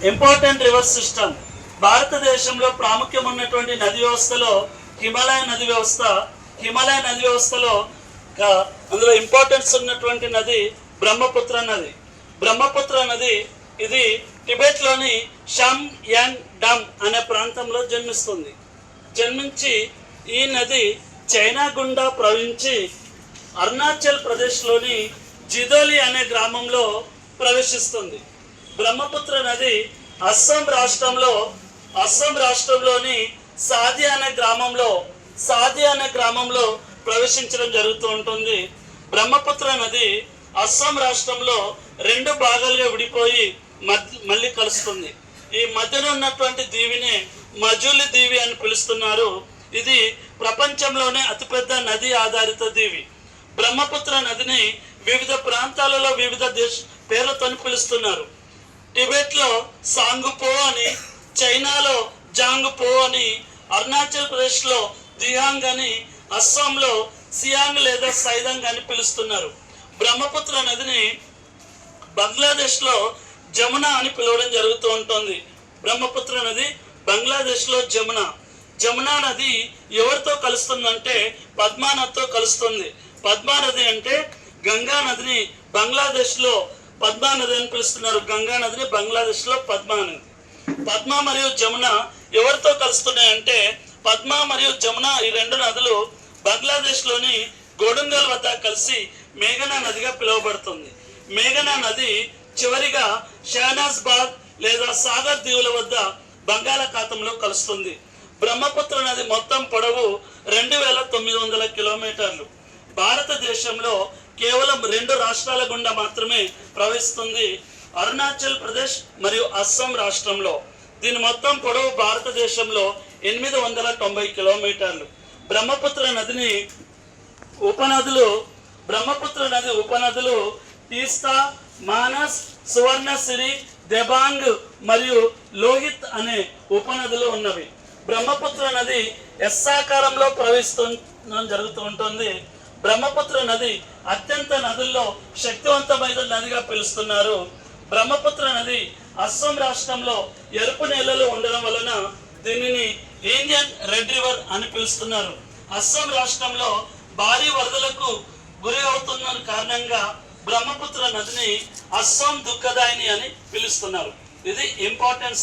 Important river system. భారతదేశంలో ప్రాముఖ్యం ఉన్నటువంటి నది వ్యవస్థలో హిమాలయ నది వ్యవస్థలో అందులో ఇంపార్టెన్స్ ఉన్నటువంటి నది బ్రహ్మపుత్ర నది. ఇది టిబెట్లోని షమ్ యాంగ్ డమ్ అనే ప్రాంతంలో జన్మించి ఈ నది చైనా గుండా ప్రవహించి అరుణాచల్ ప్రదేశ్లోని జిదోలి అనే గ్రామంలో ప్రవేశిస్తుంది. బ్రహ్మపుత్ర నది అస్సాం రాష్ట్రంలోని సాది అనే గ్రామంలో ప్రవేశించడం జరుగుతూ ఉంటుంది. బ్రహ్మపుత్ర నది అస్సాం రాష్ట్రంలో 2 భాగాలుగా విడిపోయి మళ్ళీ కలుస్తుంది. ఈ మధ్యలో ఉన్నటువంటి దీవిని మజూలి దీవి అని పిలుస్తున్నారు. ఇది ప్రపంచంలోనే అతిపెద్ద నది ఆధారిత దీవి. బ్రహ్మపుత్ర నదిని వివిధ ప్రాంతాలలో వివిధ పేర్లతో పిలుస్తున్నారు. టిబెట్లో సాంగుపో అని, చైనాలో జాంగుపో అని, అరుణాచల్ ప్రదేశ్లో దియాంగ్ అని, అస్సాంలో సియాంగ్ లేదా సైదంగ్ అని పిలుస్తున్నారు. బ్రహ్మపుత్ర నదిని బంగ్లాదేశ్లో జమున అని పిలవడం జరుగుతూ ఉంటుంది. బ్రహ్మపుత్ర నది బంగ్లాదేశ్లో జమునా నది ఎవరితో కలుస్తుందంటే పద్మా నదితో కలుస్తుంది. పద్మా నది అంటే గంగా నదిని బంగ్లాదేశ్లో పద్మా నది అని పిలుస్తున్నారు. గంగా నదిని బంగ్లాదేశ్లో పద్మా నది. పద్మా మరియు జమున ఎవరితో కలుస్తున్నాయంటే పద్మా మరియు జమున ఈ 2 నదులు బంగ్లాదేశ్లోని గోడుంగల్ వద్ద కలిసి మేఘనా నదిగా పిలువబడుతుంది. మేఘనా నది చివరిగా షహనాజ్బాద్ లేదా సాగర్ దీవుల వద్ద బంగాళాఖాతంలో కలుస్తుంది. బ్రహ్మపుత్ర నది మొత్తం పొడవు 2900 కిలోమీటర్లు. భారతదేశంలో కేవలం 2 రాష్ట్రాల గుండా మాత్రమే ప్రవహిస్తుంది, అరుణాచల్ ప్రదేశ్ మరియు అస్సాం రాష్ట్రంలో. దీని మొత్తం పొడవు భారతదేశంలో 890 కిలోమీటర్లు. బ్రహ్మపుత్ర నది ఉపనదులు తీస్తా, మానస్, సువర్ణసిరి, దెబాంగ్ మరియు లోహిత్ అనే ఉపనదులు ఉన్నవి. బ్రహ్మపుత్ర నది ఎస్సాకారంలో జరుగుతూ ఉంటుంది. బ్రహ్మపుత్ర నది అత్యంత నదుల్లో శక్తివంతమైన నదిగా పిలుస్తున్నారు. బ్రహ్మపుత్ర నది అస్సాం రాష్ట్రంలో ఎరుపు నేలలు ఉండడం వలన దీనిని ఇండియన్ రెడ్ రివర్ అని పిలుస్తున్నారు. అస్సాం రాష్ట్రంలో భారీ వరదలకు గురి అవుతున్న కారణంగా బ్రహ్మపుత్ర నదిని అస్సాం దుఃఖదాయిని అని పిలుస్తున్నారు. ఇది ఇంపార్టెన్స్.